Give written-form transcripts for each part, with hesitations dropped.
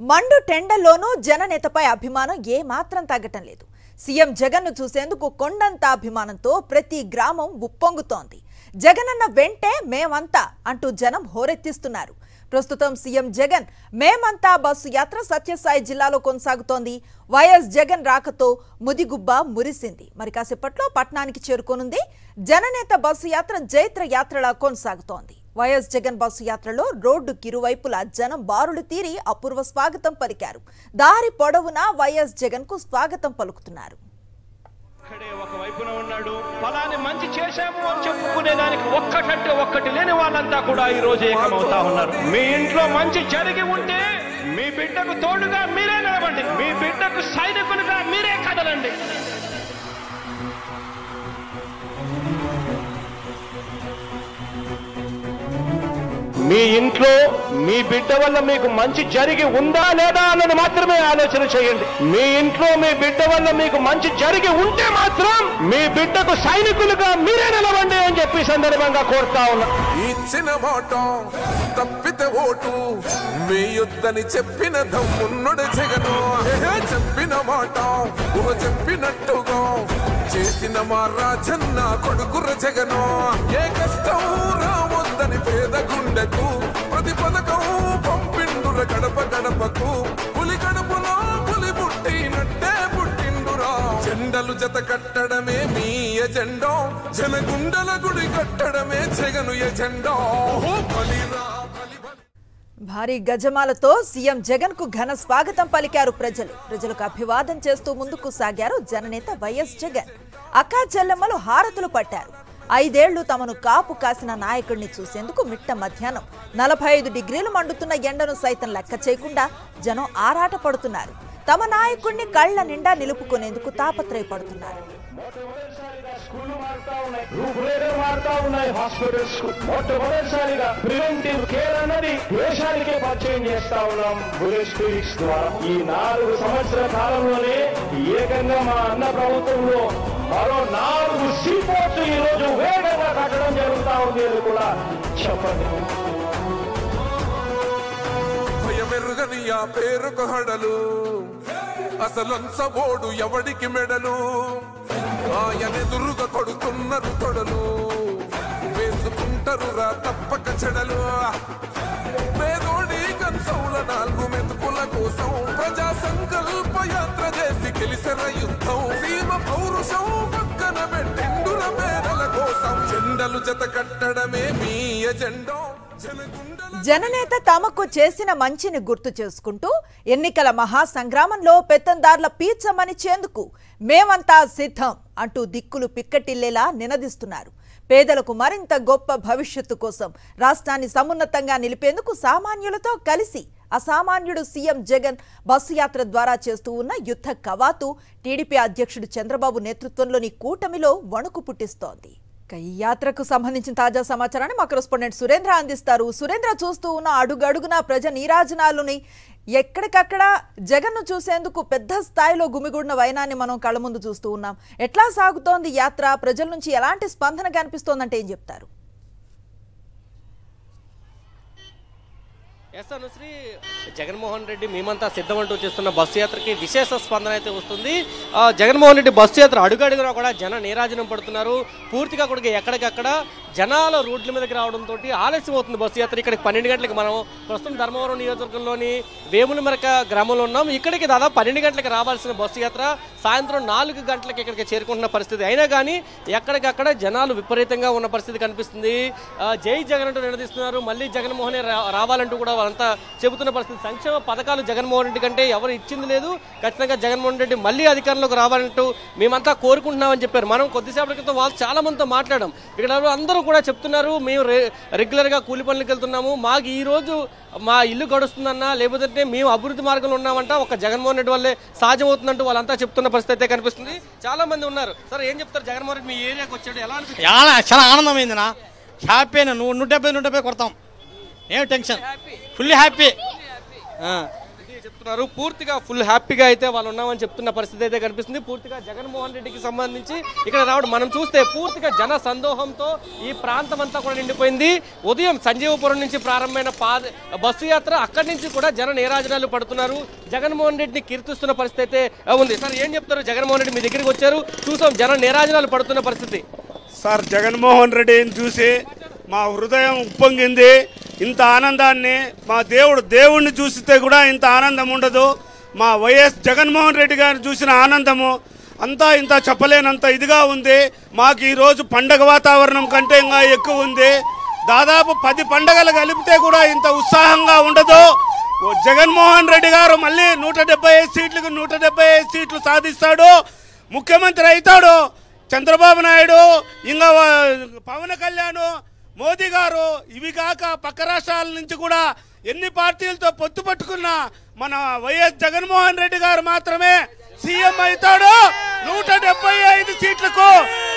మండు టెండల్లోనూ జననేతపై అభిమానం ఏమాత్రం తగ్గటం లేదు. సీఎం జగన్ను చూసేందుకు కొండంత అభిమానంతో ప్రతి గ్రామం ఉప్పొంగుతోంది. జగనన్న వెంటే మేమంతా అంటూ జనం హోరెత్తిస్తున్నారు. ప్రస్తుతం సీఎం జగన్ మేమంతా బస్సు యాత్ర సత్యసాయి జిల్లాలో కొనసాగుతోంది. వైఎస్ జగన్ రాకతో ముదిగుబ్బ మురిసింది. మరి కాసేపట్లో పట్నానికి చేరుకోనుంది. జననేత బస్సు యాత్ర జైత్ర యాత్రలా కొనసాగుతోంది. వైఎస్ జగన్ బస్సు యాత్రలో రోడ్డుకి ఇరువైపులా జనం బారులు తీరి అపూర్వ స్వాగతం పలికారు. దారి పొడవునా వైఎస్ జగన్ కు స్వాగతం పలుకుతున్నారు. ఒకవైపున ఉన్నాడు, ఫలాని మంచి చేశాము అని చెప్పుకునేదానికి ఒక్కటంటే ఒక్కటి లేని వాళ్ళంతా కూడా ఈ రోజు ఏకమవుతా ఉన్నారు. మీ ఇంట్లో మంచి జరిగి ఉంటే మీ బిడ్డకు తోడుగా మీరే నిలబండి, మీ బిడ్డకు సైనికులుగా మీరే కదలండి. మీ ఇంట్లో మీ బిడ్డ వల్ల మీకు మంచి జరిగి ఉందా లేదా అన్నది మాత్రమే ఆలోచన చేయండి. మీ ఇంట్లో మీ బిడ్డ వల్ల మీకు మంచి జరిగి ఉంటే మాత్రం మీ బిడ్డకు సైనికులుగా మీరే నిలవండి అని చెప్పి సందర్భంగా కోరుతా ఉన్నా. ఇచ్చిన మాట తప్పితే ఓటు వేయొద్దని చెప్పిన దమ్మున్నడు జగను. చెప్పిన మాట చెప్పినట్టుగా చేసిన మా రాజన్న కొడుకుర జగను. ఏ కష్టం రావద్దని పేద గుండెకు ప్రతి పథకం పంపిండుర గడప గడపకు. పులి గడపలో పులి పుట్టినట్టే పుట్టిండురా. జెండలు జత కట్టడమే మీ ఎజెండా, జనగుండల గుడి కట్టడమే జగను ఎజెండా. భారీ గజమాలతో సీఎం జగన్ కు ఘన స్వాగతం పలికారు ప్రజలకు అభివాదం చేస్తూ ముందుకు సాగారు జననేత వైఎస్ జగన్. అక్కా చెల్లెమ్మలు హారతులు పట్టారు. 5 ఏళ్లు తమను కాపు కాసిన నాయకుడిని చూసేందుకు మిట్ట మధ్యాహ్నం 45 డిగ్రీలు మండుతున్న ఎండను సైతం లెక్క చేయకుండా జనం ఆరాట పడుతున్నారు. తమ నాయకుడిని కళ్ల నిండా నిలుపుకునేందుకు తాపత్రయపడుతున్నారు. మొట్టమొదటిసారిగా ప్రివెంటివ్ కేర్ అన్నది దేశానికే పరిచయం చేస్తా ఉన్నాం బుల్లెట్ క్లినిక్స్ ద్వారా. ఈ 4 సంవత్సరాల కాలంలోనే ఏకంగా మా అన్న ప్రభుత్వంలో మరో 4 సీపోర్ట్స్ ఈ రోజు వేగంగా కట్టడం జరుగుతా ఉంది అని కూడా చెప్పండి. భయమెరుగని ఆ పేరుకు హడలు, అసలంచబోడు ఎవడికి మెడలు. ఆయనెదురుగా కొడుతున్నారు తొడలు, వేసుకుంటారు రా తప్పక చెడలు. పేదోడి కన్సౌల 4 మెతుకుల కోసం ప్రజా సంకల్ప యాత్ర చేసి గెలిసిన యుద్ధం. సీమ పౌరుషం పక్కన పెట్టిండుర పేదల కోసం. జెండలు జత కట్టడమే మీ ఎజెండా. జననేత తమకు చేసిన మంచిని గుర్తు చేసుకుంటూ ఎన్నికల మహాసంగ్రామంలో పెత్తందార్ల పీచమనిచేందుకు మేమంతా సిద్ధం అంటూ దిక్కులు పిక్కటిల్లేలా నినదిస్తున్నారు. పేదలకు మరింత గొప్ప భవిష్యత్తు కోసం రాష్ట్రాన్ని సమున్నతంగా నిలిపేందుకు సామాన్యులతో కలిసి అసామాన్యుడు సీఎం జగన్ బస్సు యాత్ర ద్వారా చేస్తూ ఉన్న యుద్ధ కవాతు టీడీపీ అధ్యక్షుడు చంద్రబాబు నేతృత్వంలోని కూటమిలో వణుకు పుట్టిస్తోంది. ఈ యాత్రకు సంబంధించిన తాజా సమాచారాన్ని మా కరెస్పాండెంట్ సురేంద్ర అందిస్తారు. సురేంద్ర, చూస్తూ ఉన్న అడుగడుగున ప్రజ నీరాజనాలని ఎక్కడికక్కడ జగన్ను చూసేందుకు పెద్ద స్థాయిలో గుమిగూడిన వైనాన్ని మనం కళ్ళ ముందు చూస్తూ ఉన్నాం. ఎట్లా సాగుతోంది యాత్ర? ప్రజల నుంచి ఎలాంటి స్పందన కనిపిస్తోందంటే ఏం చెప్తారు? అనుశ్రీ, జగన్మోహన్ రెడ్డి మేమంతా సిద్ధమంటూ చేస్తున్న బస్సు యాత్రకి విశేష స్పందన అయితే వస్తుంది. జగన్మోహన్ రెడ్డి బస్సు యాత్ర అడుగడుగునా కూడా జన నీరాజనం పడుతున్నారు. పూర్తిగా కూడా ఎక్కడికక్కడ జనాల రోడ్ల మీదకి రావడంతో ఆలస్యం అవుతుంది బస్సు యాత్ర. ఇక్కడికి 12 గంటలకు మనం ప్రస్తుతం ధర్మవరం నియోజకవర్గంలోని వేములమెరక గ్రామంలో ఉన్నాం. ఇక్కడికి దాదాపు 12 గంటలకు రావాల్సిన బస్సు యాత్ర సాయంత్రం 4 గంటలకు ఇక్కడికి చేరుకుంటున్న పరిస్థితి. అయినా కానీ ఎక్కడికక్కడ జనాలు విపరీతంగా ఉన్న పరిస్థితి కనిపిస్తుంది. జై జగన్ అంటూ నిలదీస్తున్నారు. మళ్ళీ జగన్మోహన్ రావాలంటూ కూడా వాళ్ళంతా చెబుతున్న పరిస్థితి. సంక్షేమ పథకాలు జగన్మోహన్ రెడ్డి కంటే ఎవరు ఇచ్చింది లేదు. ఖచ్చితంగా జగన్మోహన్ రెడ్డి మళ్ళీ అధికారంలోకి రావాలంటూ మేమంతా కోరుకుంటున్నామని చెప్పారు. మనం కొద్దిసేపటి క్రితం వాళ్ళు చాలా మందితో మాట్లాడాం. ఇక్కడ అందరూ కూడా చెప్తున్నారు, మేము రెగ్యులర్గా కూలి పనులకు వెళ్తున్నాము, మాకు ఈ రోజు మా ఇల్లు గడుస్తుందన్నా, లేకపోతే మేము అభివృద్ధి మార్గంలో ఉన్నామంట, ఒక జగన్మోహన్ రెడ్డి వల్లే సాధ్యమవుతుందంటూ వాళ్ళంతా చెప్తున్న పరిస్థితి అయితే కనిపిస్తుంది. చాలా మంది ఉన్నారు. సార్, ఏం చెప్తారు? జగన్మోహన్ రెడ్డి మీ ఏరియాకి వచ్చాడు, ఎలా అనిపిస్తుంది? చాలా ఆనందమైందినా, హ్యాపీ అయినా. 170 కొడతాం, ఏం టెన్షన్, ఫుల్లీ హ్యాపీ. చెప్తున్నారు పూర్తిగా ఫుల్ హ్యాపీగా అయితే వాళ్ళు ఉన్నామని చెప్తున్న పరిస్థితి అయితే కనిపిస్తుంది. పూర్తిగా జగన్మోహన్ రెడ్డికి సంబంధించి ఇక్కడ రావడం మనం చూస్తే పూర్తిగా జన సందోహంతో ఈ ప్రాంతం అంతా కూడా నిండిపోయింది. ఉదయం సంజీవపురం నుంచి ప్రారంభమైన బస్సు యాత్ర అక్కడి నుంచి కూడా జన నీరాజనాలు పడుతున్నారు. జగన్మోహన్ రెడ్డిని కీర్తిస్తున్న పరిస్థితి అయితే ఉంది. సార్ ఏం చెప్తారు? జగన్మోహన్ రెడ్డి మీ దగ్గరికి వచ్చారు, చూసాం జన నీరాజనాలు పడుతున్న పరిస్థితి. సార్ జగన్మోహన్ రెడ్డిని చూసి మా హృదయం ఉప్పొంగింది. ఇంత ఆనందాన్ని మా దేవుడిని చూస్తే కూడా ఇంత ఆనందం ఉండదు. మా వైఎస్ జగన్మోహన్ రెడ్డి గారిని చూసిన ఆనందము అంతా ఇంత చెప్పలేనంత ఇదిగా ఉంది. మాకు ఈరోజు పండగ వాతావరణం కంటే ఇంకా ఎక్కువ ఉంది. దాదాపు 10 పండగలు కలిపితే కూడా ఇంత ఉత్సాహంగా ఉండదు. జగన్మోహన్ రెడ్డి గారు మళ్ళీ 175 సీట్లకు 175 సీట్లు సాధిస్తాడు, ముఖ్యమంత్రి అవుతాడు. చంద్రబాబు నాయుడు, ఇంకా పవన్ కళ్యాణ్, మోదీ గారు, ఇవి కాక పక్క రాష్ట్రాల నుంచి కూడా ఎన్ని పార్టీలతో పొత్తు పట్టుకున్నా మన వైఎస్ జగన్మోహన్ రెడ్డి గారు మాత్రమే సీఎం అవుతాడు. 175 సీట్లకు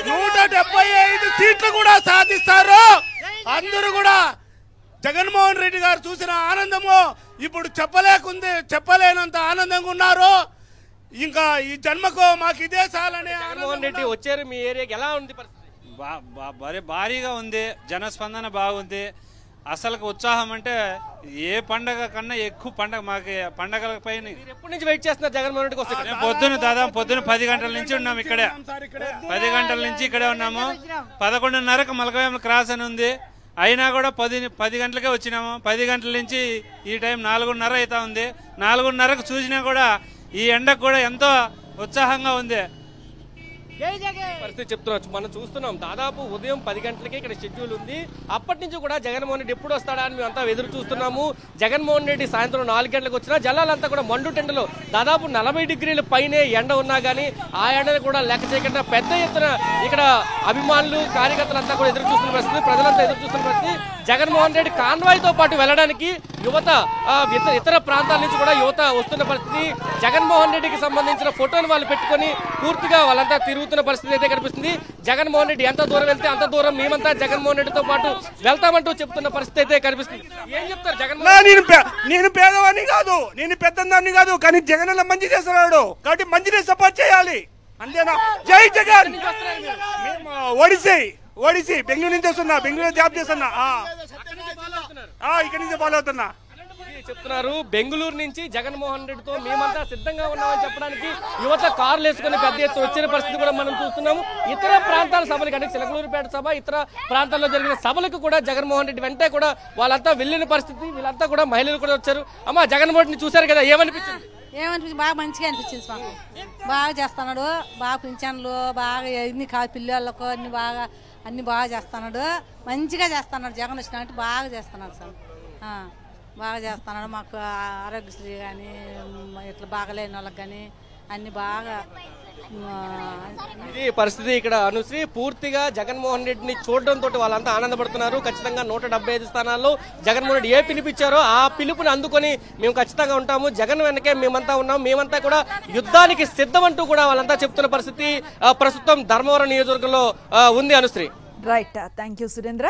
175 సీట్లు కూడా సాధిస్తారు. అందరూ కూడా జగన్మోహన్ రెడ్డి గారు చూసిన ఆనందము ఇప్పుడు చెప్పలేనంత ఆనందంగా ఉన్నారు. ఇంకా ఈ జన్మకు మాకు ఇదే చాలని. జగన్మోహన్ రెడ్డి వచ్చారు మీ ఏరియాకి, ఎలా ఉంది పరిస్థితి? భారీగా ఉంది, జనస్పందన బాగుంది. అసలు ఉత్సాహం అంటే ఏ పండగ కన్నా ఎక్కువ పండగ మాకు పండగల పైన. ఎప్పటి నుంచి వెయిట్ చేస్తున్నారు జగన్మోహన్ రెడ్డి కోసం? పొద్దున 10 గంటల నుంచి ఉన్నాము ఇక్కడే. 10 గంటల నుంచి ఇక్కడే ఉన్నాము. 11:30కు మలకవేమ క్రాస్ అని ఉంది, అయినా కూడా 10 గంటలకే వచ్చినాము. 10 గంటల నుంచి ఈ టైం 4:30 అవుతా ఉంది. 4:30కు చూసినా కూడా ఈ ఎండకు కూడా ఎంతో ఉత్సాహంగా ఉంది. పరిస్థితి చెప్తున్నాం, మనం చూస్తున్నాం. దాదాపు ఉదయం 10 గంటలకే ఇక్కడ షెడ్యూల్ ఉంది. అప్పటి నుంచి కూడా జగన్మోహన్ రెడ్డి ఎప్పుడు వస్తాడా అని మేమంతా ఎదురు చూస్తున్నాము. జగన్మోహన్ రెడ్డి సాయంత్రం 4 గంటలకు వచ్చినా జల్లాలంతా కూడా మండుటెండలో దాదాపు 40 డిగ్రీల పైనే ఎండ ఉన్నా కానీ ఆ ఎండను కూడా లెక్క చేయకుండా పెద్ద ఎత్తున ఇక్కడ అభిమానులు, కార్యకర్తలంతా కూడా ఎదురు చూస్తున్న పరిస్థితి, ప్రజలంతా ఎదురు చూస్తున్న పరిస్థితి. జగన్మోహన్ రెడ్డి కాన్వాయ్తో పాటు వెళ్ళడానికి యువత, ఇతర ప్రాంతాల నుంచి కూడా యువత వస్తున్న పరిస్థితి. జగన్మోహన్ రెడ్డికి సంబంధించిన ఫోటోలు వాళ్ళు పెట్టుకొని పూర్తిగా వాళ్ళంతా తిరుగుతున్న పరిస్థితి అయితే కనిపిస్తుంది. జగన్మోహన్ రెడ్డి ఎంత దూరం వెళ్తే అంత దూరం మేమంతా జగన్మోహన్ రెడ్డితో పాటు వెళ్తామంటూ చెప్తున్న పరిస్థితి అయితే కనిపిస్తుంది. ఏం చెప్తారు జగన్మోహన్? నేను పేదవాడిని కాదు, నేను పెద్దదాన్ని కాదు, కానీ జగన్ మంచి చేస్తున్నాడు కాబట్టి మంచిని సపోర్ట్ చేయాలి, అంతేనా? జై జగన్. ఓడిసి బెంగళూరు నుంచి వస్తున్నా, బెంగళూరు జాబ్ చేస్తున్నా, ఇక్కడి నుంచి ఫాలో అవుతున్నా. చెప్తున్నారు బెంగళూరు నుంచి జగన్మోహన్ రెడ్డితో మేమంతా సిద్ధంగా ఉన్నామని చెప్పడానికి యువత కార్లు వేసుకుని పెద్ద ఎత్తున వచ్చిన పరిస్థితి కూడా మనం చూస్తున్నాము. ఇతర ప్రాంతాల సభలకు అంటే చిలకలూరుపేట సభ, ఇతర ప్రాంతాల్లో జరిగిన సభలకు కూడా జగన్మోహన్ రెడ్డి వెంటే కూడా వాళ్ళంతా వెళ్ళిన పరిస్థితి. వీళ్ళంతా కూడా మహిళలు కూడా వచ్చారు. అమ్మ, జగన్మోహన్ రెడ్డిని చూశారు కదా, ఏమనిపించింది? బాగా మంచిగా అనిపించింది మాకు. బాగా చేస్తున్నాడు, బాగా పింఛన్లు బాగా ఎన్ని పిల్లలకు అన్ని బాగా చేస్తున్నాడు, మంచిగా చేస్తున్నాడు. జగన్ వచ్చినట్టు బాగా చేస్తున్నాడు సార్, బాగా చేస్తున్నాడు. మాకు ఆరోగ్యశ్రీ కానీ ఇట్లా బాగలేని వాళ్ళకి కానీ అన్ని బాగా. ఇది పరిస్థితి ఇక్కడ. అనుశ్రీ, పూర్తిగా జగన్మోహన్ రెడ్డిని చూడడంతో వాళ్ళంతా ఆనందపడుతున్నారు. ఖచ్చితంగా 175 స్థానాల్లో జగన్మోహన్ రెడ్డి ఏ పిలుపిచ్చారో ఆ పిలుపుని అందుకొని మేము ఖచ్చితంగా ఉంటాము, జగన్ వెనకే మేమంతా ఉన్నాం, మేమంతా కూడా యుద్ధానికి సిద్ధమంటూ కూడా వాళ్ళంతా చెప్తున్న పరిస్థితి ప్రస్తుతం ధర్మవరం నియోజకవర్గంలో ఉంది. Anusri, right, thank you Surendra.